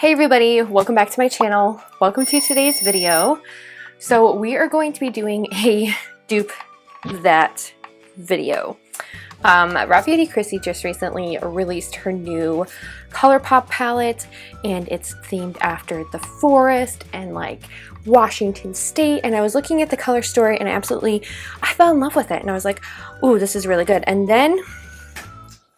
Hey everybody, welcome back to my channel. Welcome to today's video. So we are going to be doing a dupe that video. RawBeautyKristi just recently released her new ColourPop palette, and it's themed after the forest and like Washington State. And I was looking at the color story and I fell in love with it, and I was like, ooh, this is really good. And then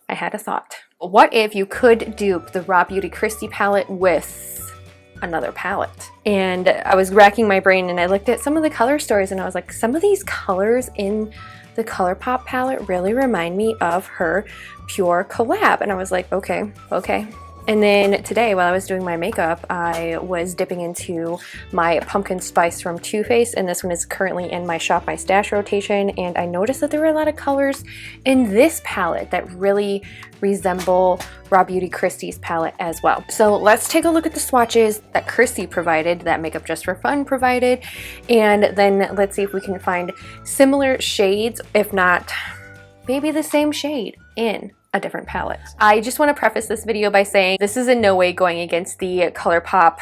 I had a thought. What if you could dupe the RawBeautyKristi palette with another palette? And I was racking my brain and I looked at some of the color stories and I was like, some of these colors in the ColourPop palette really remind me of her Pur collab. And I was like, okay. And then today, while I was doing my makeup, I was dipping into my pumpkin spice from Too Faced, and this one is currently in my Shop My Stash rotation, and I noticed that there were a lot of colors in this palette that really resemble RawBeautyKristi's palette as well. So let's take a look at the swatches that Kristi provided, that Makeup Just for Fun provided, and then let's see if we can find similar shades, if not maybe the same shade in a different palette. I just want to preface this video by saying this is in no way going against the ColourPop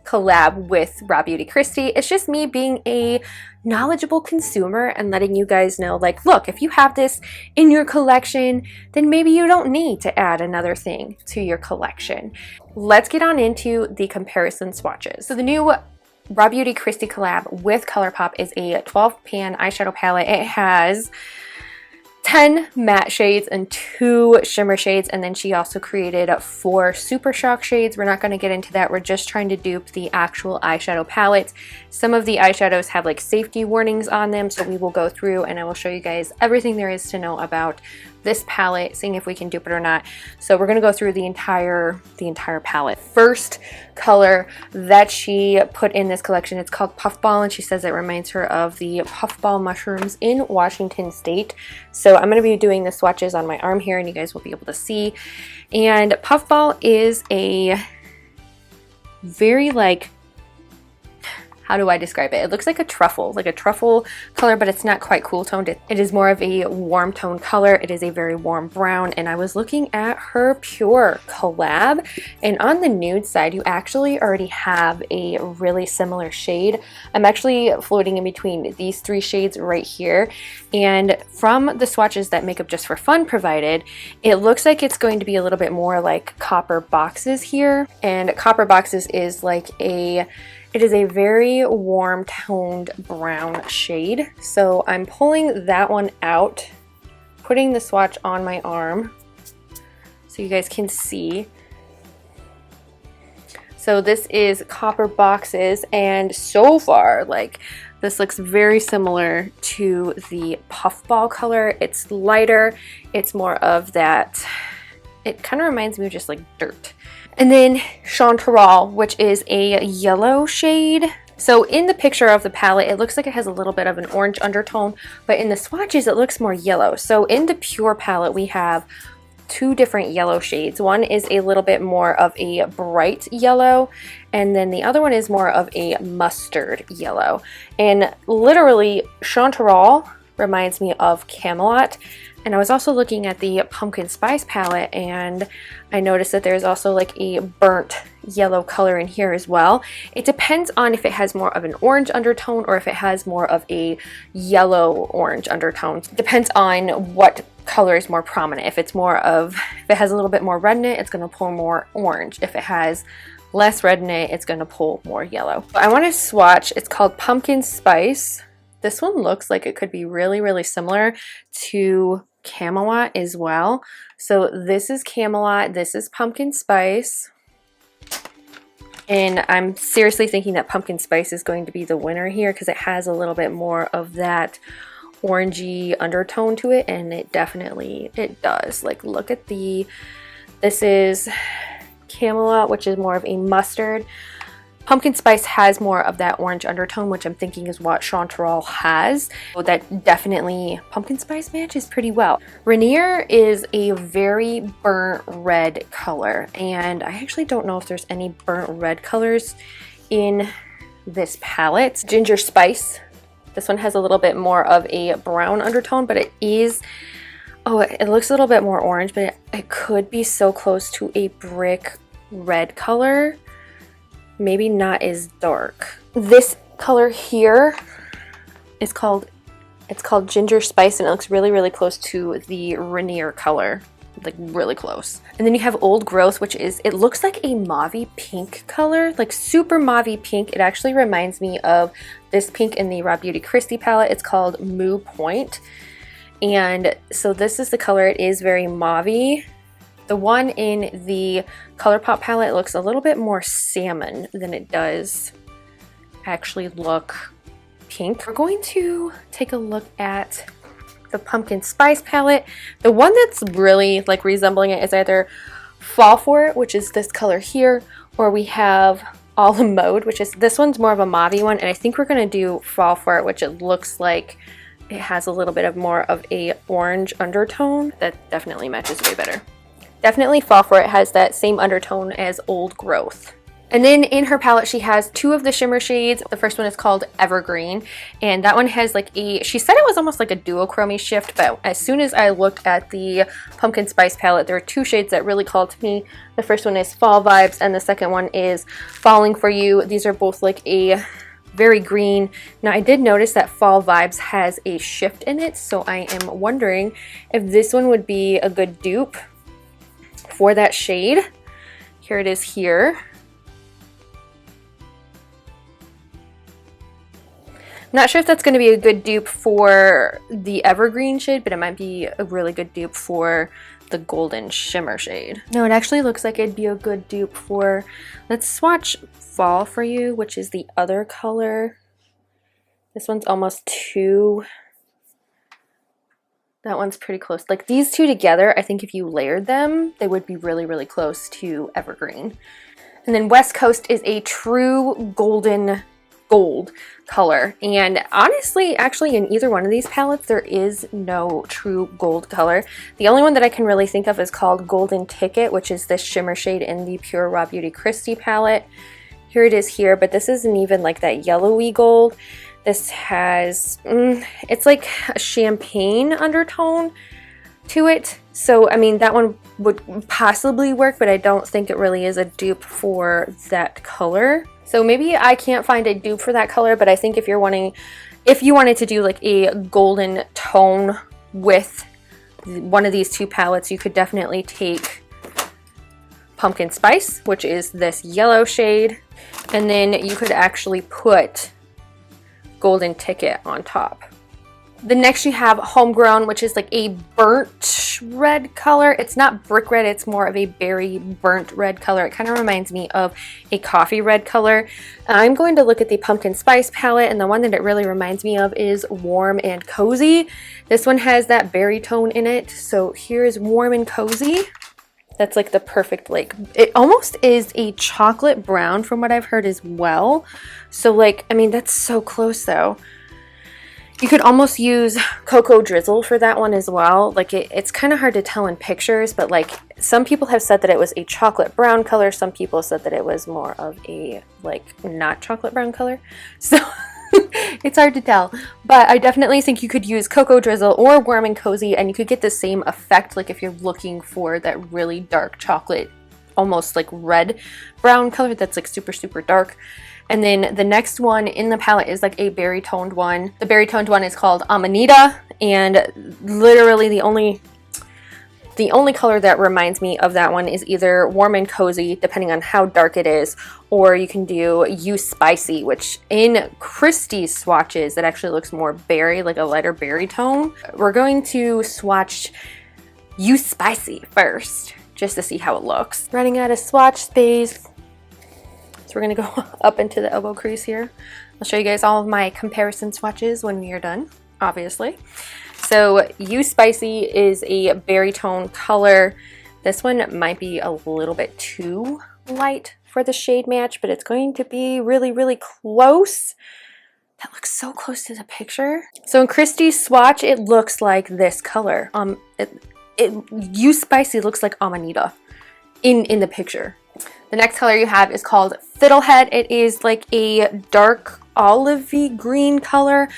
collab with RawBeautyKristi. It's just me being a knowledgeable consumer and letting you guys know, like, look, if you have this in your collection, then maybe you don't need to add another thing to your collection. Let's get on into the comparison swatches. So the new RawBeautyKristi collab with ColourPop is a 12-pan eyeshadow palette. It has 10 matte shades and 2 shimmer shades, and then she also created 4 super shock shades. We're not going to get into that. We're just trying to dupe the actual eyeshadow palette. Some of the eyeshadows have like safety warnings on them, so we will go through and I will show you guys everything there is to know about this palette, seeing if we can dupe it or not. So we're going to go through the entire palette. First color that she put in this collection, it's called Puffball, and she says it reminds her of the puffball mushrooms in Washington State. So I'm going to be doing the swatches on my arm here and you guys will be able to see. And Puffball is a very, like, how do I describe it? It looks like a truffle color, but it's not quite cool toned. It is more of a warm tone color. It is a very warm brown, and I was looking at her Pur collab, and on the nude side, you actually already have a really similar shade. I'm actually floating in between these 3 shades right here, and from the swatches that Makeup Just for Fun provided, it looks like it's going to be a little bit more like Copper Boxes here, and Copper Boxes is like it is a very warm toned brown shade. So I'm pulling that one out, putting the swatch on my arm so you guys can see. So this is Copper Boxes, and so far, like, this looks very similar to the Puffball color. It's lighter, it's more of that, it kind of reminds me of just like dirt. And then Chanterelle, which is a yellow shade. So in the picture of the palette, it looks like it has a little bit of an orange undertone, but in the swatches, it looks more yellow. So in the Pur palette, we have 2 different yellow shades. One is a little bit more of a bright yellow, and then the other one is more of a mustard yellow. And literally, Chanterelle reminds me of Camelot. And I was also looking at the pumpkin spice palette, and I noticed that there's also like a burnt yellow color in here as well. It depends on if it has more of an orange undertone or if it has more of a yellow orange undertone. It depends on what color is more prominent. If it has a little bit more red in it, it's going to pull more orange. If it has less red in it, it's going to pull more yellow. I want to swatch. It's called Pumpkin Spice. This one looks like it could be really, really similar to Camelot as well. So this is Camelot, this is Pumpkin Spice, and I'm seriously thinking that Pumpkin Spice is going to be the winner here because it has a little bit more of that orangey undertone to it, and it does. Like, look at this is Camelot, which is more of a mustard. Pumpkin Spice has more of that orange undertone, which I'm thinking is what Chanterelle has. So that definitely, Pumpkin Spice matches pretty well. Rainier is a very burnt red color, and I actually don't know if there's any burnt red colors in this palette. Ginger Spice, this one has a little bit more of a brown undertone, but it looks a little bit more orange, but it could be so close to a brick red color. maybe not as dark. This color here is called, it's called Ginger Spice, and it looks really, really close to the Rainier color. Like really close. And then you have Old Growth, which is, it looks like a mauvey pink color, like super mauvey pink. It actually reminds me of this pink in the RawBeautyKristi palette. It's called Moo Point. And so this is the color. It is very mauvey. The one in the ColourPop palette looks a little bit more salmon than it does actually look pink. We're going to take a look at the Pumpkin Spice palette. The one that's really like resembling it is either Fall For It, which is this color here, or we have All in Mode, which is, this one's more of a mauvey one, and I think we're gonna do Fall For It, which it looks like it has a little bit of more of a orange undertone. That definitely matches way better. Definitely Fall For It has that same undertone as Old Growth. And then in her palette, she has two of the shimmer shades. The first one is called Evergreen, and that one has like a, she said it was almost like a duochrome shift, but as soon as I looked at the Pumpkin Spice palette, there are two shades that really called to me. The first one is Fall Vibes, and the second one is Falling For You. These are both like a very green. Now I did notice that Fall Vibes has a shift in it, so I am wondering if this one would be a good dupe for that shade. Here it is here. Not sure if that's going to be a good dupe for the Evergreen shade, but it might be a really good dupe for the Golden Shimmer shade. No, it actually looks like it'd be a good dupe for, let's swatch Fall For You, which is the other color. This one's almost too, that one's pretty close. Like these two together, I think if you layered them, they would be really, really close to Evergreen. And then West Coast is a true golden gold color, and honestly, actually in either one of these palettes there is no true gold color. The only one that I can really think of is called Golden Ticket, which is this shimmer shade in the Pur RawBeautyKristi palette. Here it is here, but this isn't even like that yellowy gold. This has it's like a champagne undertone to it, so I mean that one would possibly work, but I don't think it really is a dupe for that color. So maybe I can't find a dupe for that color, but I think if you're wanting, if you wanted to do like a golden tone with one of these two palettes, you could definitely take Pumpkin Spice, which is this yellow shade, and then you could actually put Golden Ticket on top. The next you have Homegrown, which is like a burnt red color. It's not brick red, it's more of a berry burnt red color. It kind of reminds me of a coffee red color. I'm going to look at the Pumpkin Spice palette, and the one that it really reminds me of is Warm and Cozy. This one has that berry tone in it, so here is Warm and Cozy. That's like the perfect, like, it almost is a chocolate brown from what I've heard as well. So like, I mean, that's so close though. You could almost use Cocoa Drizzle for that one as well. Like it's kind of hard to tell in pictures, but like some people have said that it was a chocolate brown color. Some people said that it was more of a like not chocolate brown color. So it's hard to tell, but I definitely think you could use Cocoa Drizzle or Warm and Cozy, and you could get the same effect. Like if you're looking for that really dark chocolate, almost like red brown color that's like super, super dark. And then the next one in the palette is like a berry toned one. The berry toned one is called Amanita, and literally the only color that reminds me of that one is either Warm and Cozy, depending on how dark it is, or you can do You Spicy, which in KRISTI'S swatches, it actually looks more berry, like a lighter berry tone. We're going to swatch You Spicy first, just to see how it looks. Running out of swatch space. We're gonna go up into the elbow crease here. I'll show you guys all of my comparison swatches when we are done, obviously. So You Spicy is a berry tone color. This one might be a little bit too light for the shade match, but it's going to be really, really close. That looks so close to the picture. So in KRISTI'S swatch, it looks like this color. You Spicy looks like Amanita in the picture. The next color you have is called Fiddlehead. It is like a dark olivey green color.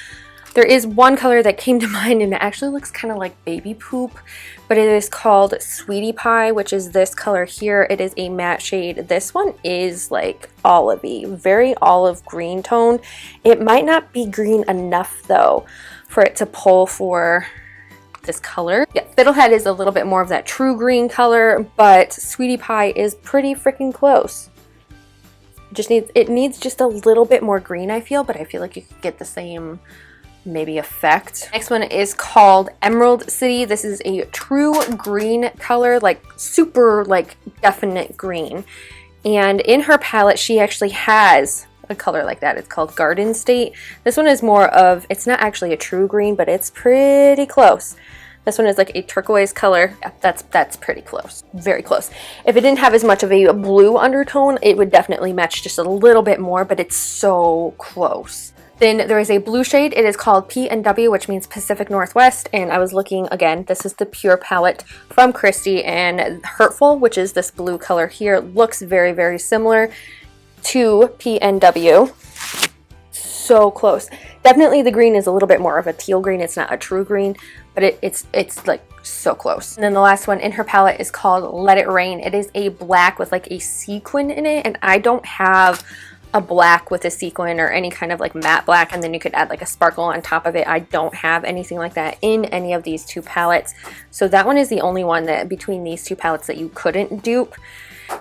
There is one color that came to mind, and it actually looks kind of like baby poop, but it is called Sweetie Pie, which is this color here. It is a matte shade. This one is like olivey, very olive green tone. It might not be green enough though for it to pull for this color. Yeah, Fiddlehead is a little bit more of that true green color, but Sweetie Pie is pretty freaking close. It needs just a little bit more green, I feel, but I feel like you could get the same maybe effect. Next one is called Emerald City. This is a true green color, like super like definite green. And in her palette, she actually has a color like that. It's called Garden State. This one is more of, it's not actually a true green, but it's pretty close. This one is like a turquoise color. Yeah, that's pretty close. Very close. If it didn't have as much of a blue undertone, it would definitely match just a little bit more, but it's so close. Then there is a blue shade. It is called PNW, which means Pacific Northwest. And I was looking again, this is the Pure palette from Kristi, and Hurtful, which is this blue color here, looks very, very similar to PNW. So close. Definitely the green is a little bit more of a teal green. It's not a true green, but it's like so close. And then the last one in her palette is called Let It Rain. It is a black with like a sequin in it, and I don't have a black with a sequin or any kind of like matte black, and then you could add like a sparkle on top of it. I don't have anything like that in any of these two palettes, so that one is the only one that between these two palettes that you couldn't dupe.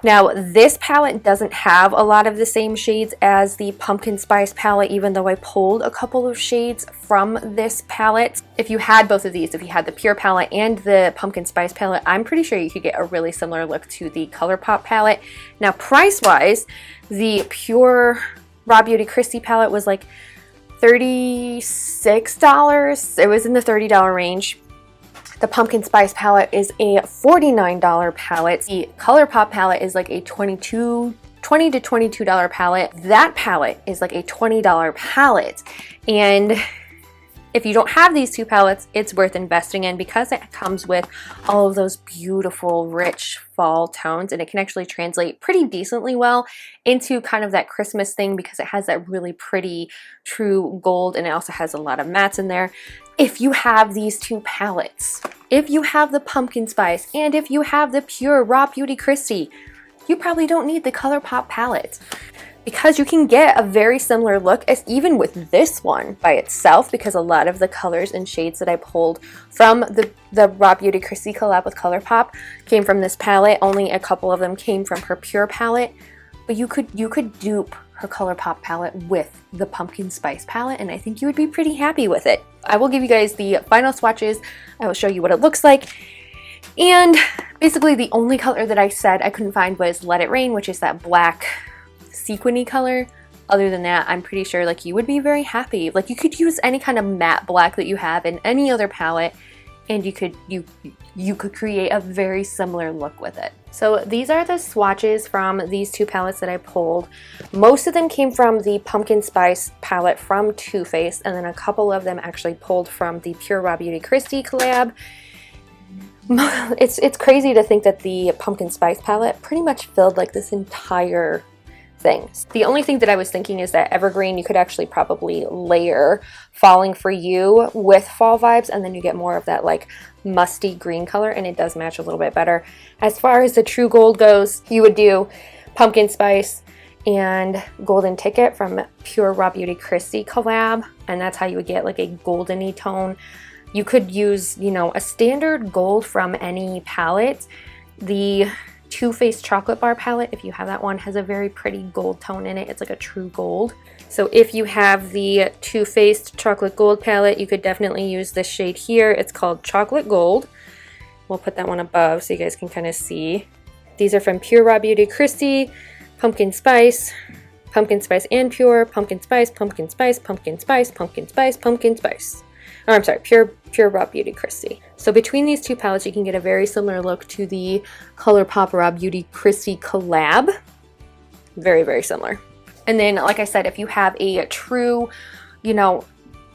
Now this palette doesn't have a lot of the same shades as the Pumpkin Spice palette, even though I pulled a couple of shades from this palette. If you had both of these, if you had the Pure palette and the Pumpkin Spice palette, I'm pretty sure you could get a really similar look to the ColourPop palette. Now price wise, the Pur RawBeautyKristi palette was like $36. It was in the $30 range. The Pumpkin Spice palette is a $49 palette. The ColourPop palette is like a $20 to $22 palette. That palette is like a $20 palette. And if you don't have these two palettes, it's worth investing in because it comes with all of those beautiful, rich fall tones, and it can actually translate pretty decently well into kind of that Christmas thing because it has that really pretty true gold, and it also has a lot of mattes in there. If you have these two palettes, if you have the Pumpkin Spice, and if you have the Pur RawBeautyKristi, you probably don't need the ColourPop palette because you can get a very similar look as even with this one by itself, because a lot of the colors and shades that I pulled from the RawBeautyKristi collab with ColourPop came from this palette. Only a couple of them came from her Pure palette, but you could dupe her ColourPop palette with the Pumpkin Spice palette, and I think you would be pretty happy with it. I will give you guys the final swatches. I will show you what it looks like. And basically the only color that I said I couldn't find was Let It Rain, which is that black sequiny color. Other than that, I'm pretty sure like you would be very happy. Like you could use any kind of matte black that you have in any other palette, and you could create a very similar look with it. So these are the swatches from these two palettes that I pulled. Most of them came from the Pumpkin Spice palette from Too Faced, and then a couple of them actually pulled from the Pur RawBeautyKristi collab. It's crazy to think that the Pumpkin Spice palette pretty much filled like this entire thing. The only thing that I was thinking is that Evergreen, you could actually probably layer Falling For You with fall vibes, and then you get more of that like musty green color, and it does match a little bit better. As far as the true gold goes, you would do Pumpkin Spice and Golden Ticket from Pur RawBeautyKristi collab, and that's how you would get like a goldeny tone. You could use, you know, a standard gold from any palette. The Too Faced Chocolate Bar palette, if you have that one, has a very pretty gold tone in it. It's like a true gold. So if you have the Too Faced Chocolate Gold palette, you could definitely use this shade here. It's called Chocolate Gold. We'll put that one above so you guys can kind of see. These are from Pur RawBeautyKristi, Pumpkin Spice and Pure, Pumpkin Spice, Pumpkin Spice, Pumpkin Spice, Pumpkin Spice, Pumpkin Spice. Oh, I'm sorry, Pur RawBeautyKristi. So between these two palettes, you can get a very similar look to the ColourPop RawBeautyKristi collab. Very, very similar. And then, like I said, if you have a true, you know,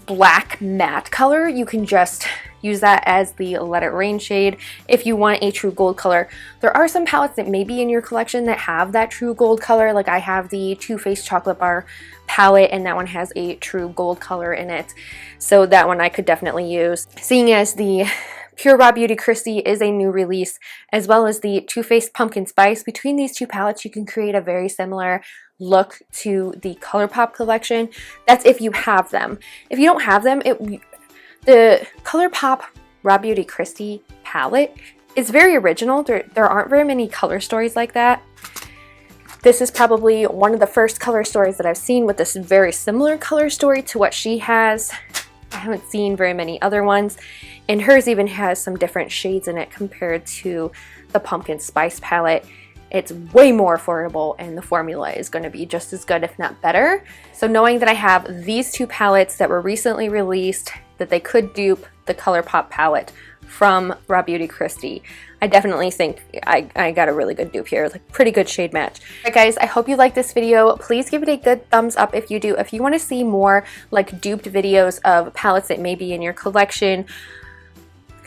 black matte color, you can just use that as the Let It Rain shade. If you want a true gold color, there are some palettes that may be in your collection that have that true gold color. Like I have the Too Faced Chocolate Bar palette, and that one has a true gold color in it. So that one I could definitely use. Seeing as the Pur RawBeautyKristi is a new release, as well as the Too Faced Pumpkin Spice. Between these two palettes, you can create a very similar look to the ColourPop collection. That's if you have them. If you don't have them, the ColourPop RawBeautyKristi palette is very original. There aren't very many color stories like that. This is probably one of the first color stories that I've seen with this very similar color story to what she has. I haven't seen very many other ones, and hers even has some different shades in it compared to the Pumpkin Spice palette. It's way more affordable, and the formula is going to be just as good, if not better. So knowing that I have these two palettes that were recently released, that they could dupe the ColourPop palette from RawBeautyKristi, I definitely think I got a really good dupe here, like pretty good shade match. Alright guys, I hope you liked this video. Please give it a good thumbs up if you do. If you want to see more like duped videos of palettes that may be in your collection,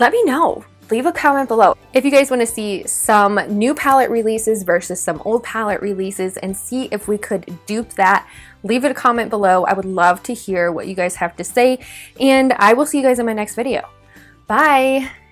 let me know. Leave a comment below. If you guys want to see some new palette releases versus some old palette releases and see if we could dupe that, leave it a comment below. I would love to hear what you guys have to say, and I will see you guys in my next video. Bye!